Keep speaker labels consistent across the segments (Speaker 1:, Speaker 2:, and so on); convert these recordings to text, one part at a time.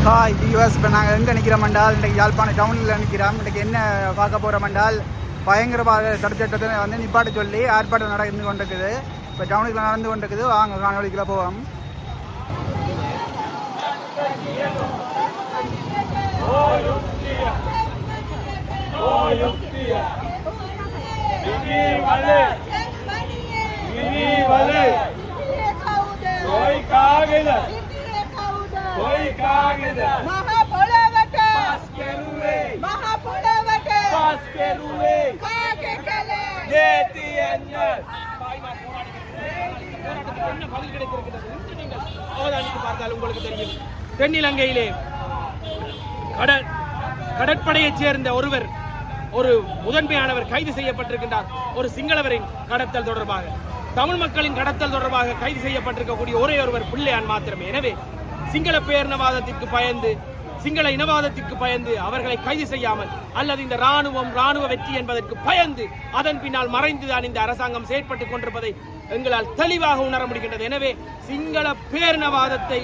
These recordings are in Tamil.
Speaker 1: ஹாய் வியூவர்ஸ், இப்போ நாங்கள் எங்கே நிற்கிறோம்ண்டால் இன்றைக்கு யாழ்ப்பாணம் டவுனில் நிற்கிறோம். இன்றைக்கு என்ன பார்க்க போகிறோம்ண்டால் பயங்கரவாத தடுச்சட்டத்தை வந்து நிப்பாட்ட சொல்லி ஆர்ப்பாட்டம் நடந்து கொண்டிருக்குது. இப்போ டவுனுக்குள்ள நடந்து கொண்டிருக்குது. வாங்க காணொலிக்குள்ள போவோம்.
Speaker 2: कोई कागज महापौलवट पास के रुए महापौलवट पास के रुए कागे कले देती अन्नर என்ன பதில் கிடைத்திருக்கிறது என்று நீங்கள் அவதானித்து பார்த்தால் உங்களுக்கு தெரியும். தென்னிலங்கையிலே கடற்படையைச் சேர்ந்த ஒருவர், ஒரு முதன்மையானவர் கைது செய்யப்பட்டிருக்கின்றார். ஒரு சிங்களவரின் கடத்தல் தொடர்பாக, தமிழ் மக்களின் கடத்தல் தொடர்பாக கைது செய்யப்பட்டிருக்கக்கூடிய ஒரே ஒருவர் பிள்ளையான் மாத்திரமே. எனவே சிங்கள பேரினவாதத்திற்கு பயந்து, சிங்கள இனவாதத்திற்கு பயந்து அவர்களை கைது செய்யாமல், அல்லது இந்த ராணுவ வெற்றி என்பதற்கு பயந்து அதன் பின்னால் மறைந்துதான் இந்த அரசாங்கம் செயற்பட்டுக் கொண்டிருப்பதை எங்களால் தெளிவாக உணர முடிகின்றது. எனவே சிங்கள பேரினவாதத்தை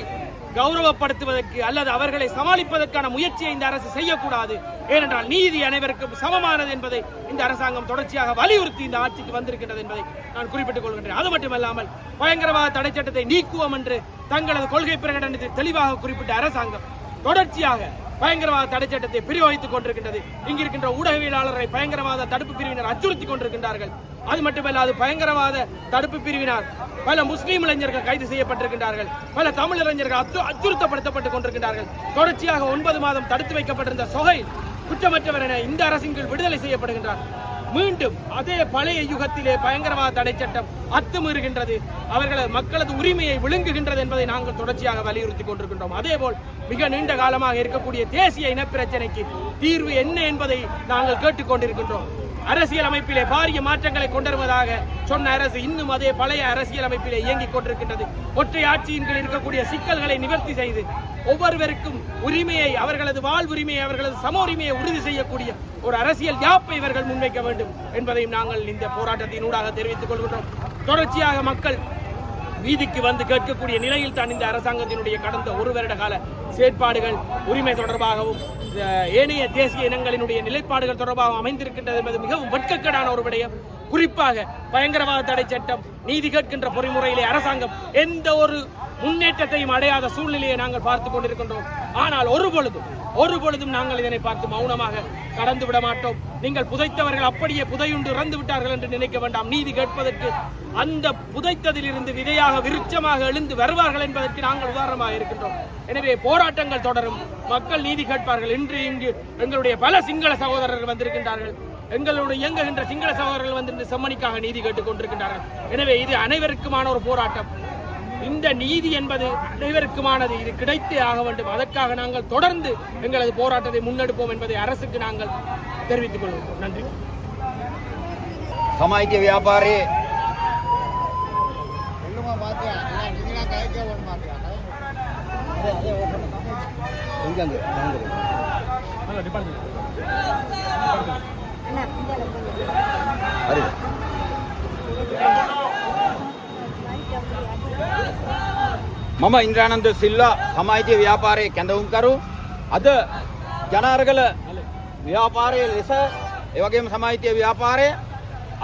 Speaker 2: கௌரவப்படுத்துவதற்கு அல்லது அவர்களை சமாளிப்பதற்கான முயற்சியை இந்த அரசு செய்யக்கூடாது. ஏனென்றால் நீதி அனைவருக்கும் சமமானது என்பதை இந்த அரசாங்கம் தொடர்ச்சியாக வலியுறுத்தி இந்த ஆட்சிக்கு வந்திருக்கின்றது என்பதை நான் குறிப்பிட்டுக் கொள்கின்றேன். அது மட்டுமல்லாமல் பயங்கரவாத தடை சட்டத்தை நீக்குவோம் என்று தங்களது கொள்கை பிரகடனத்தை தெளிவாக குறிப்பிட்ட அரசாங்கம் தொடர்ச்சியாக பயங்கரவாத தடை சட்டத்தை பிரயோகித்துக் கொண்டிருக்கின்றது. இங்கிருக்கின்ற ஊடகவியலாளரை பயங்கரவாத தடுப்பு பிரிவினர் அச்சுறுத்திக் கொண்டிருக்கின்றார்கள். அது மட்டுமல்லாது பயங்கரவாத தடுப்பு பிரிவினர் பல முஸ்லீம் இளைஞர்கள் கைது செய்யப்பட்டிருக்கின்றார்கள். பல தமிழ் இளைஞர்கள் அச்சுறுத்தப்படுத்தப்பட்டுக் கொண்டிருக்கின்றார்கள். தொடர்ச்சியாக 9 மாதம் தடுத்து வைக்கப்பட்டிருந்த சொகை குற்றமற்றவர் என இந்த அரசின் கீழ் விடுதலை செய்யப்படுகின்றார். மீண்டும் அதே பழைய யுகத்திலே பயங்கரவாத தடை சட்டம் அத்துமீறுகின்றது, அவர்களது மக்களது உரிமையை விழுங்குகின்றது என்பதை நாங்கள் தொடர்ச்சியாக வலியுறுத்தி கொண்டிருக்கின்றோம். அதேபோல் மிக நீண்ட காலமாக இருக்கக்கூடிய தேசிய இனப்பிரச்சனைக்கு தீர்வு என்ன என்பதை நாங்கள் கேட்டுக்கொண்டிருக்கின்றோம். அரசியல் அமைப்பிலே பாரிய மாற்றங்களை கொண்டுவருவதாக சொன்ன அரசு இன்னும் அதே பழைய அரசியல் அமைப்பிலே இயங்கிக் கொண்டிருக்கின்றது. ஒற்றை ஆட்சியின் கீழ் இருக்கக்கூடிய சிக்கல்களை நிவர்த்தி செய்து ஒவ்வொருவருக்கும் உரிமையை, அவர்களது வாழ்வுரிமையை, அவர்களது சம உரிமையை உறுதி செய்யக்கூடிய ஒரு அரசியல் யாப்பை இவர்கள் முன்வைக்க வேண்டும் என்பதையும் நாங்கள் இந்த போராட்டத்தினூடாக தெரிவித்துக் கொள்கின்றோம். தொடர்ச்சியாக மக்கள் வீதிக்கு வந்து கேட்கக்கூடிய நிலையில் தான் இந்த அரசாங்கத்தினுடைய கடந்த 1 வருட கால செயற்பாடுகள் உரிமை தொடர்பாகவும் ஏனைய தேசிய இனங்களினுடைய நிலைப்பாடுகள் தொடர்பாக அமைந்திருக்கின்றது என்பது மிகவும் வெட்கக்கேடான ஒரு விடயம். குறிப்பாக பயங்கரவாத தடை சட்டம், நீதி கேட்கின்ற பொறிமுறையிலே அரசாங்கம் எந்த ஒரு முன்னேற்றத்தையும் அடையாத சூழ்நிலையை நாங்கள் பார்த்துக் கொண்டிருக்கின்றோம். ஆனால் ஒருபொழுதும் நாங்கள் இதனை பார்த்து மௌனமாக கடந்து விட மாட்டோம். நீங்கள் புதைத்தவர்கள் அப்படியே புதையுண்டு இறந்து விட்டார்கள் என்று நினைக்க வேண்டாம். நீதி கேட்பதற்கு அந்த புதைத்ததில் இருந்து விதையாக விருட்சமாக எழுந்து வருவார்கள் என்பதற்கு நாங்கள் உதாரணமாக இருக்கின்றோம். எனவே போராட்டங்கள் தொடரும், மக்கள் நீதி கேட்பார்கள். இன்று இங்கு எங்களுடைய பல சிங்கள சகோதரர்கள் வந்திருக்கின்றார்கள். எங்களுடைய இயங்குகின்ற சிங்கள சகோதரர்கள் வந்து செம்மணிக்காக நீதி கேட்டுக் கொண்டிருக்கின்றார்கள். எனவே இது அனைவருக்குமான ஒரு போராட்டம். இந்த நீதி என்பது அனைவருக்குமானது, இது கிடைத்தே ஆக வேண்டும். அதற்காக நாங்கள் தொடர்ந்து எங்களது போராட்டத்தை முன்னெடுப்போம் என்பதை அரசுக்கு நாங்கள் தெரிவித்துக் கொள்வோம். நன்றி.
Speaker 3: சமாய்க்க வியாபாரி මම ඉන්ද්‍රානන්ද සිල්වා සමාජීය ව්‍යාපාරයේ කැඳවුම් කරු අද ජනාරගල ව්‍යාපාරයේ ලෙස ඒ වගේම සමාජීය ව්‍යාපාරය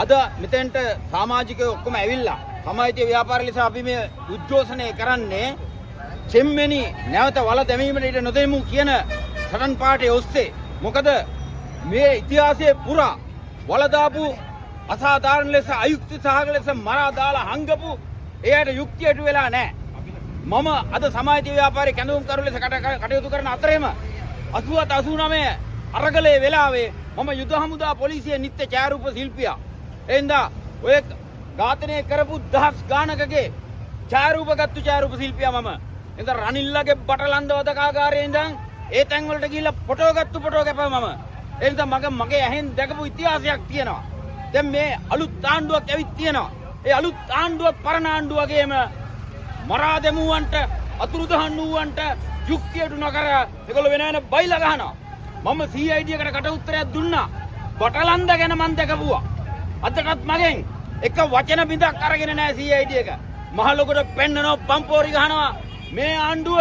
Speaker 3: අද මෙතෙන්ට සමාජිකයෝ ඔක්කොම ඇවිල්ලා සමාජීය ව්‍යාපාරය ලෙස අපි මේ උද්ඝෝෂණය කරන්නේ සෙම්මෙනි නැවත වල දැමීමට ඉඩ නොදෙමු කියන සටන් පාඨය ඔස්සේ. මොකද මේ ඉතිහාසයේ පුරා වල දාපු අසාධාරණ ලෙස අයුක්ති සහගත ලෙස මරා දාලා හංගපු එයාට යුක්තියට වෙලා නැහැ. මම අද සමාජීය ව්‍යාපාරයේ කැඳවුම් කරු ලෙස කටයුතු කරන අතරේම 87 89 අරගලේ වෙලාවේ මම යුද හමුදා පොලිසිය නිත්‍ය ඡායාරූප ශිල්පියා. එඳා ඔය ඝාතනය කරපු දහස් ගානකගේ ඡායාරූප ගත්තු ඡායාරූප ශිල්පියා මම. එඳා රනිල්ලගේ බටලන්ද වදකාගාරයේ ඉඳන් ඒ තැන් වලට ගිහිල්ලා ෆොටෝ ගත්තු ෆොටෝ කැපුවා මම. එඳා මගේ ඇහෙන් දැකපු ඉතිහාසයක් තියෙනවා. දැන් මේ අලුත් ආණ්ඩුවක් ඇවිත් තියෙනවා. ඒ අලුත් ආණ්ඩුවත් පරණ ආණ්ඩුව වගේම මරා දෙමුවන්ට, අතුරුදහන් වූවන්ට යුක්තියට නොකර ඒගොල්ලෝ වෙන වෙන බයිලා ගහනවා. මම CID එකට කට උත්තරයක් දුන්නා. බටලන්ද ගැන මම දැකපුවා. අදටත් මගෙන් එක වචන බිඳක් අරගෙන නැහැ CID එක. මහ ලොකුට පෙන්නනවා, පම්පෝරි ගහනවා. මේ ආණ්ඩුව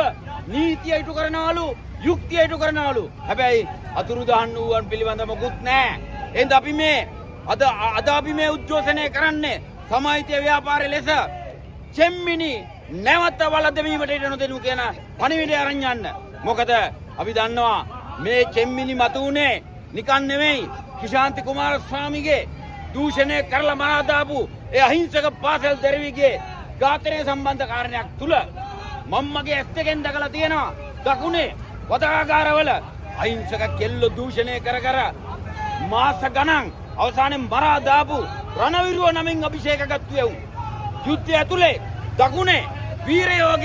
Speaker 3: නීතිය ඉටු කරනවලු යුක්තිය ඉටු කරනවලු. හැබැයි අතුරුදහන් වූවන් පිළිබඳ මොකුත් නැහැ. එහෙනම් අපි මේ අද අපි මේ උද්ඝෝෂණය කරන්නේ සමාජීය ව්‍යාපාරයේ ලෙස චෙම්මිනි නැවත වළඳවීමට ඉඩ නොදෙනු කියන පණිවිඩය අරන් යන්න. මොකද අපි දන්නවා මේ චෙම්මිනි මතුනේ නිකන් නෙමෙයි කිශාන්ති කුමාරස්වාමීගේ දූෂණය කරලා මරා දාපු ඒ අහිංසක පාසල් දරුවෙකුගේ ඝාතනය සම්බන්ධ කාරණයක් තුල මම්මගේ ඇස් දෙකෙන් දැකලා තියෙනවා දකුණේ වදාගාරවල අහිංසක කෙල්ල දූෂණය කර මාස ගණන් අවසානයේ මරා දාපු රණවිරුව නමින් අභිෂේකගත්තු යවුන් යුද්ධය ඇතුලේ දකුණේ වීරයෝ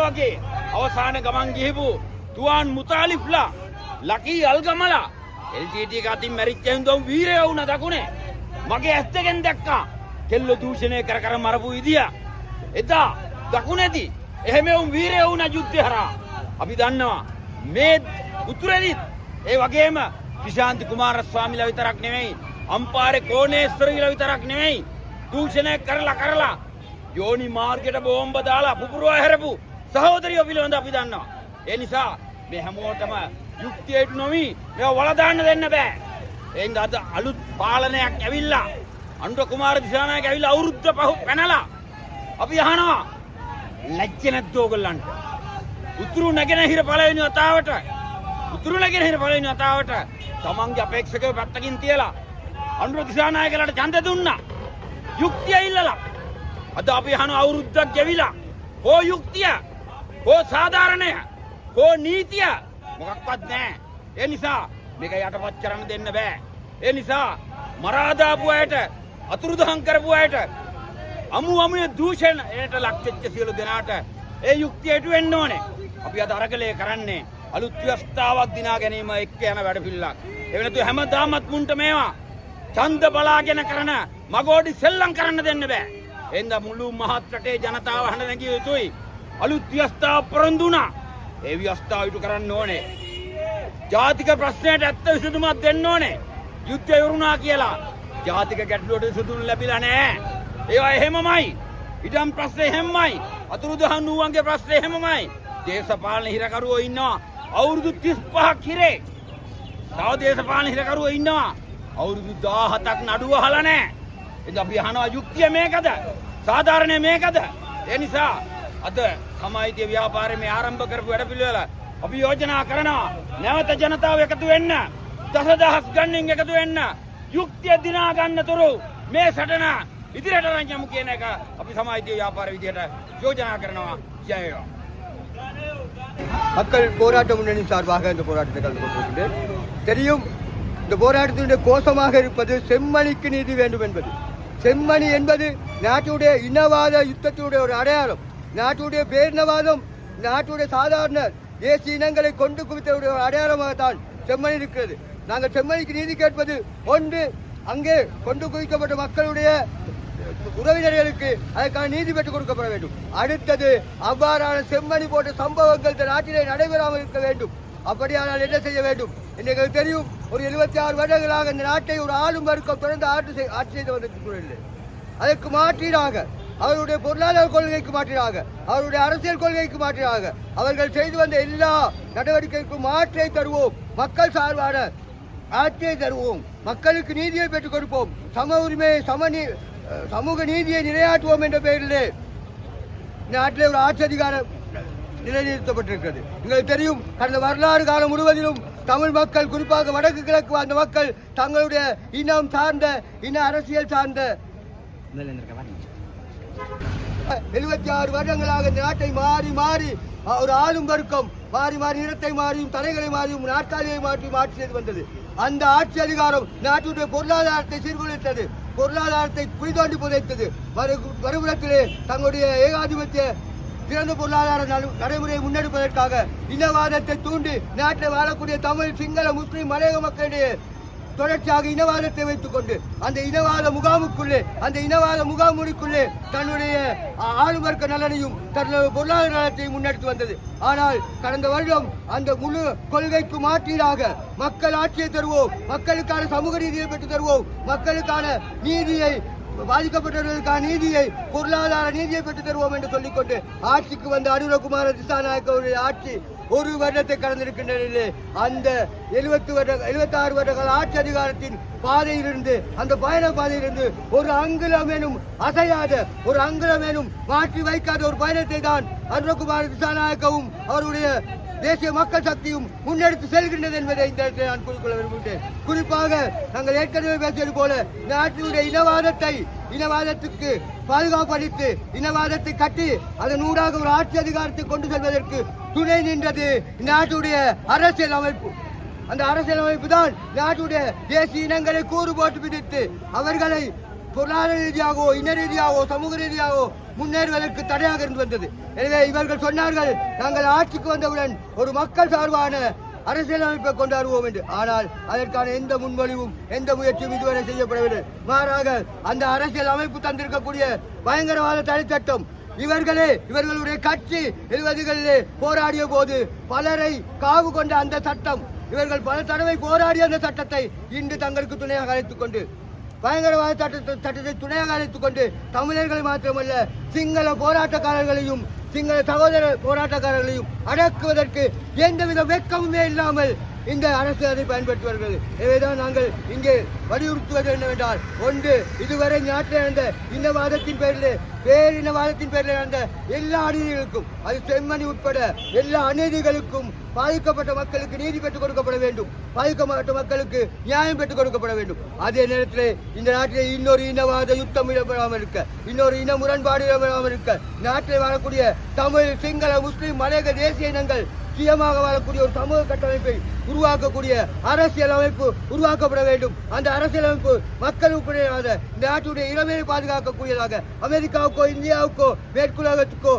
Speaker 3: වගේ අවසාන ගමන් ගිහපු තුවාන් මුතාලිෆ්ලා ලකී අල්ගමලා LTT එක අතින් මැරිච්ච හින්දා වීරයෝ වුණා දකුණේ මගේ ඇස් දෙකෙන් දැක්කා කෙල්ල දූෂණය කර මරපු විදිය එදා දකුණේදී එහෙම වුන් වීරයෝ වුණා යුද්ධය හරහා අපි දන්නවා මේ උතුරේදීත් ඒ වගේම කිශාන්ති කුමාරස්වාමීලා විතරක් නෙමෙයි අම්පාරේ කෝණේශ්වරලා විතරක් නෙමෙයි දූෂණය කරලා යෝනි මාර්ගයට බෝම්බ දාලා පුපුරවා හැරපු සහෝදරියෝ පිළිබඳ අපි දන්නවා. ඒ නිසා මේ හැමෝටම යුක්තියට නොවි මේව වලදාන්න දෙන්න බෑ. එහෙනම් අද අලුත් පාලනයක් ඇවිල්ලා අනුර කුමාර දිසානායක ඇවිල්ලා අවුරුද්ද පහ පැනලා අපි අහනවා ලැජ්ජ නැද්ද ඕගොල්ලන්ට? උතුරු නැගෙනහිර පළවෙනි වතාවට තමන්ගේ අපේක්ෂකව පැත්තකින් තියලා අනුර දිසානායකලාට ඡන්ද දුන්නා. යුක්තිය ඉල්ලලා අද අපි අහන අවුරුද්දක් ගෙවිලා කෝ යුක්තිය කෝ සාධාරණය කෝ නීතිය මොකක්වත් නැහැ. ඒ නිසා මේක යටපත් කරන්න දෙන්න බෑ. ඒ නිසා මරා දාපු අයට අතුරුදහන් කරපු අයට අමුයේ දූෂණයට ලක් වෙච්ච සියලු දෙනාට ඒ යුක්තියට වෙන්න ඕනේ. අපි අද අරගලේ කරන්නේ අලුත් ව්‍යවස්ථාවක් දිනා ගැනීම එක්ක යන වැඩපිළිවෙලක්. ඒ වෙනතු හැමදාමත් මුන්ට මේවා ඡන්ද බලාගෙන කරන මගෝඩි සෙල්ලම් කරන්න දෙන්න බෑ. එඳ මුළු මහත් රටේ ජනතාව හඬ නැගිය යුතුයි. අලුත් ව්‍යවස්ථාව පොරොන්දුනා. ඒ ව්‍යවස්ථාව ඉටු කරන්න ඕනේ. ජාතික ප්‍රශ්නයට ඇත්ත විසඳුමක් දෙන්න ඕනේ. යුද්ධය වුණා කියලා ජාතික ගැටලුවට විසඳුම් ලැබිලා නැහැ. ඒවා එහෙමමයි. ඉඩම් ප්‍රශ්නේ එහෙමමයි. අතුරුදහන් වූවන්ගේ ප්‍රශ්නේ එහෙමමයි. දේශපාලන හිරකරුවෝ ඉන්නවා අවුරුදු 35ක් හිරේ. තව දේශපාලන හිරකරුවෝ ඉන්නවා අවුරුදු 17ක් නඩුව අහලා නැහැ. එද අපි අහනවා යුක්තිය මේකද? සාධාරණය මේකද? ඒ නිසා අද සමාජීය ව්‍යාපාරයේ මේ ආරම්භ කරපු වැඩපිළිවෙල අපි යෝජනා කරනවා නැවත ජනතාව එකතු වෙන්න, දසදහස් ගණනින් එකතු වෙන්න, යුක්තිය දිනා ගන්නතුරු මේ සටන ඉදිරියට අරන් යමු කියන එක අපි සමාජීය ව්‍යාපාර විදියට යෝජනා කරනවා. ජය වේවා.
Speaker 4: மக்கள் போராட்ட முன்னணி சார்பாக இந்த போராட்டத்தை கலந்து கொண்டிருக்கின்றேன். தெரியும், இந்த போராட்டத்தினுடைய கோஷமாக இருப்பது செம்மணிக்கு நீதி வேண்டும் என்பது. செம்மணி என்பது நாட்டுடைய இனவாத யுத்தத்தினுடைய ஒரு அடையாளம். நாட்டுடைய பேரினவாதம், நாட்டுடைய சாதாரண தேசிய இனங்களை கொண்டு குவித்தவுடைய ஒரு அடையாளமாகத்தான் செம்மணி இருக்கிறது. நாங்கள் செம்மணிக்கு நீதி கேட்பது ஒன்று, அங்கே கொண்டு குவிக்கப்பட்ட மக்களுடைய உறவினர்களுக்கு அதற்கான நீதி பெற்றுக் கொடுக்கப்பட வேண்டும். அடுத்தது, அவ்வாறான செம்மணி போன்ற சம்பவங்கள் இந்த நாட்டிலே நடைபெறாமல் இருக்க வேண்டும். அப்படியானால் என்ன செய்ய வேண்டும்? எங்களுக்கு தெரியும், ஒரு 76 வருடங்களாக இந்த நாட்டை ஒரு ஆளும் வர்க்கம் தொடர்ந்து ஆட்சி செய்து வந்த சூழலில் அதற்கு மாற்றீடாக அவருடைய பொருளாதார கொள்கைக்கு மாற்றீடாக அவருடைய அரசியல் கொள்கைக்கு மாற்றீடாக அவர்கள் செய்து வந்த எல்லா நடவடிக்கைக்கும் மாற்றை தருவோம். மக்கள் சார்பான ஆட்சியை தருவோம். மக்களுக்கு நீதியை பெற்றுக் கொடுப்போம். சம உரிமையை சமூக நீதியை நிலையாட்டுவோம் என்ற பெயரிலே நாட்டிலே ஒரு ஆட்சி அதிகாரம் நிலைநிறுத்தப்பட்டிருக்கிறது. எங்களுக்கு தெரியும், கடந்த வரலாறு காலம் முழுவதிலும் தமிழ் மக்கள், குறிப்பாக வடக்கு கிழக்கு வாழ்ந்த மக்கள் தங்களுடைய இனம் சார்ந்த இன அரசியல் சார்ந்த 76 வருடங்களாக இந்த நாட்டை மாறி மாறி ஒரு ஆளும் வர்க்கம் மாறி மாறி இடத்தை மாறியும் தலைகளை மாறியும் நாற்காலியை மாற்றியும் ஆட்சி செய்து வந்தது. அந்த ஆட்சி அதிகாரம் நாட்டுடைய பொருளாதாரத்தை சீர்குலைத்தது, பொருளாதாரத்தை குழிதோண்டி புதைத்தது. மறுபுறத்திலே தங்களுடைய ஏகாதிபத்திய திறந்த பொருளாதார நடைமுறையை முன்னெடுப்பதற்காக இனவாதத்தை தூண்டி நாட்டில் வாழக்கூடிய தமிழ், சிங்கள, முஸ்லிம், மலையக மக்களிடையே தொடர்ச்சியாக இனவாதத்தை வைத்துக் கொண்டு அந்த இனவாத முகாமுடிக்குள்ளே தன்னுடைய ஆளுமர்க்க நலனையும் தன்னுடைய பொருளாதார நலத்தையும் முன்னெடுத்து வந்தது. ஆனால் கடந்த வருடம் அந்த முழு கொள்கைக்கு மாற்றீடாக மக்கள் ஆட்சியை தருவோம், மக்களுக்கான சமூக நீதியை பெற்று தருவோம், மக்களுக்கான நீதியை பாதிக்கப்பட்டவர்களுக்கான நீதியை பொருளாதார நீதியை பெற்றுத் தருவோம் என்று சொல்லிக்கொண்டு ஆட்சிக்கு வந்த அனுரகுமார திசாநாயக்கவுடைய ஆட்சி ஒரு வருடத்தை கடந்திருக்கின்ற நிலையிலே அந்த 76 வருடங்கள் ஆட்சி அதிகாரத்தின் பாதையிலிருந்து அந்த பயண பாதையிலிருந்து ஒரு அங்குலமேனும் அசையாத ஒரு அங்குலமேனும் மாற்றி வைக்காத ஒரு பயணத்தை தான் அனுரகுமார திசாநாயக்கவும் அவருடைய தேசிய மக்கள் சக்தியும் முன்னெடுத்து செல்கின்றது என்பதை இந்த இடத்தில் நான் கூறிக்கொள்ள விரும்புகிறேன். குறிப்பாக நாங்கள் ஏற்கனவே பேசியது போல நாட்டினுடைய இனவாதத்துக்கு பாதுகாப்பு அளித்து இனவாதத்தை கட்டி அதன் ஊடாக ஒரு ஆட்சி அதிகாரத்தை கொண்டு செல்வதற்கு துணை நின்றது நாட்டுடைய அரசியல் அமைப்பு. அந்த அரசியல் அமைப்பு தான் நாட்டுடைய தேசிய இனங்களை கூறு போட்டு பிடித்து அவர்களை பொருளாதார ரீதியாகவோ இன ரீதியாகவோ சமூக ரீதியாகவோ முன்னேறுவதற்கு தடையாக இருந்து வந்தது. எனவே இவர்கள் சொன்னார்கள் நாங்கள் ஆட்சிக்கு வந்தவுடன் ஒரு மக்கள் சார்பான அரசியலமைப்பை கொண்டாடுவோம் என்று. ஆனால் அதற்கான எந்த முன்மொழிவும் எந்த முயற்சியும் இதுவரை செய்யப்படவில்லை. மாறாக அந்த அரசியல் அமைப்பு தந்திருக்கக்கூடிய பயங்கரவாத தடை சட்டம் இவர்களுடைய கட்சி 70களிலே போராடிய போது பலரை காவு கொண்ட அந்த சட்டம் இவர்கள் பல தடவை போராடிய அந்த சட்டத்தை இன்று தங்களுக்கு துணையாக அழைத்துக் கொண்டு பயங்கரவாத சட்டத்தை துணையாக அழைத்துக் கொண்டு தமிழர்கள் மாத்திரமல்ல சிங்கள போராட்டக்காரர்களையும் சிங்கள சகோதர போராட்டக்காரர்களையும் அடக்குவதற்கு எந்தவித வெட்கமுமே இல்லாமல் இந்த அரசு அதை பயன்படுத்தி வருகிறது. எனவேதான் நாங்கள் இங்கே வலியுறுத்துவது என்னவென்றால், ஒன்று, இதுவரை நாட்டில் நடந்த இனவாதத்தின் பேரில் பேரினவாதத்தின் பேரில் நடந்த எல்லா அநீதிகளுக்கும் அது செம்மணி உட்பட எல்லா அநீதிகளுக்கும் பாதிக்கப்பட்ட மக்களுக்கு நீதி பெற்றுக் கொடுக்கப்பட வேண்டும். பாதிக்கப்பட்ட மக்களுக்கு நியாயம் பெற்றுக் கொடுக்கப்பட வேண்டும். அதே நேரத்தில் இந்த நாட்டில் இன்னொரு இனவாத யுத்தம் இடம்பெறாமல் இருக்க, இன்னொரு இன முரண்பாடு இடம்பெறாமல் இருக்க, நாட்டில் வாழக்கூடிய தமிழ், சிங்கள, முஸ்லிம், மலையக தேசிய இனங்கள் சுயமாக வாழக்கூடிய ஒரு சமூக கட்டமைப்பை உருவாக்கக்கூடிய அரசியல் அமைப்பு உருவாக்கப்பட வேண்டும். அந்த அரசியல் அமைப்பு மக்கள் உட்பட நாட்டுடைய இளமையை பாதுகாக்கக்கூடியதாக அமெரிக்காவுக்கோ இந்தியாவுக்கோ மேற்குலகத்துக்கோ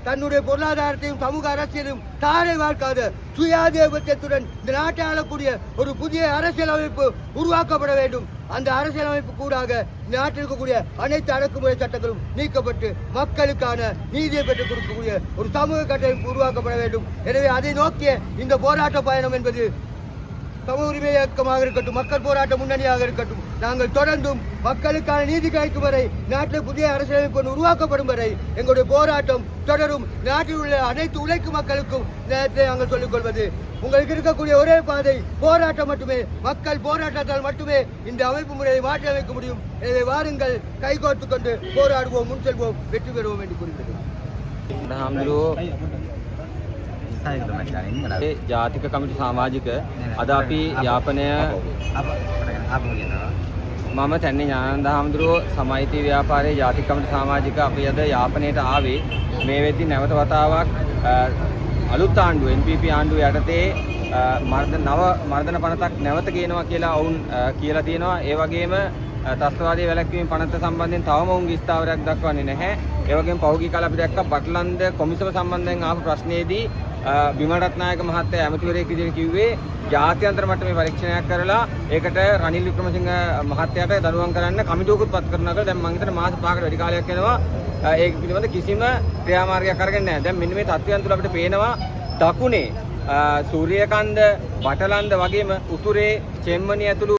Speaker 4: தன்னுடைய பொருளாதாரத்தையும் சமூக அரசியலையும் தாரை வாழ்க்காத சுயாதிபத்தியத்துடன் இந்த நாட்டை ஆளக்கூடிய ஒரு புதிய அரசியல் அமைப்பு உருவாக்கப்பட வேண்டும். அந்த அரசியல் அமைப்பு கூடாக நாட்டில் இருக்கக்கூடிய அனைத்து அடக்குமுறை சட்டங்களும் நீக்கப்பட்டு மக்களுக்கான நீதியை பெற்றுக் கொடுக்கக்கூடிய ஒரு சமூக கட்டமைப்பு உருவாக்கப்பட வேண்டும். எனவே அதை நோக்கிய இந்த போராட்ட பயணம் என்பது சமூக உரிமை இயக்கமாக இருக்கட்டும், மக்கள் போராட்ட முன்னணியாக இருக்கட்டும், நாங்கள் தொடர்ந்தும் மக்களுக்கான நீதி கிடைக்கும் வரை, நாட்டில் புதிய அரசியலமைப்பு உருவாக்கப்படும் வரை எங்களுடைய போராட்டம் தொடரும். நாட்டில் உள்ள அனைத்து உழைக்கும் மக்களுக்கும் நேரத்தை நாங்கள் சொல்லிக் கொள்வது, உங்களுக்கு இருக்கக்கூடிய ஒரே பாதை போராட்டம் மட்டுமே. மக்கள் போராட்டத்தால் மட்டுமே இந்த அமைப்பு முறையை மாற்றி அமைக்க முடியும். எனவே வாருங்கள், கைகோர்த்து கொண்டு போராடுவோம், முன் செல்வோம், வெற்றி பெறுவோம் என்று கூறுகிறது.
Speaker 3: ජාතික කමිටු සමාජික අද අපි යාපනය මම තැන්නේ ඥානන්ද හාමුදුරුවෝ සමයිති ව්‍යාපාරයේ ජාතික කමිටු සමාජික අපි අද යාපනයට ආවේ මේ වෙද්දි නැවත වතාවක් අලුත් ආණ්ඩුව NPP ආණ්ඩුව යටතේ මර්දන පනතක් නැවත ගේනවා කියලා ඔවුන් කියලා තියෙනවා. ඒ වගේම ත්‍රස්තවාදී වැළැක්වීම පනත සම්බන්ධයෙන් තවම ඔවුන්ගේ ස්ථාවරයක් දක්වන්නේ නැහැ. ඒ වගේම පෞද්ගලික කාල අපි දැක්කා බටලන්ද කොමිසම සම්බන්ධයෙන් ආපු ප්‍රශ්නයේදී බිමල් රත්නායක මහත්තයා ඇමතිවරයෙක් විදිහට කිව්වේ ජාත්‍යන්තර මට්ටමේ පරීක්ෂණයක් කරලා ඒකට රනිල් වික්‍රමසිංහ මහත්තයාට දඬුවම් කරන්න කමිටුවකුත් පත් කරනවා කියලා දැන් මම හිතන්නේ මාස 5කට වැඩි කාලයක් යනවා. ඒක පිළිබඳ කිසිම ක්‍රියාමාර්ගයක් අරගෙන නැහැ. දැන් මෙන්න මේ තත්ත්වයන් තුළ අපිට පේනවා දකුණේ සූර්යකන්ද, බටලන්ද වගේම උතුරේ චෙම්මනි ඇතුළු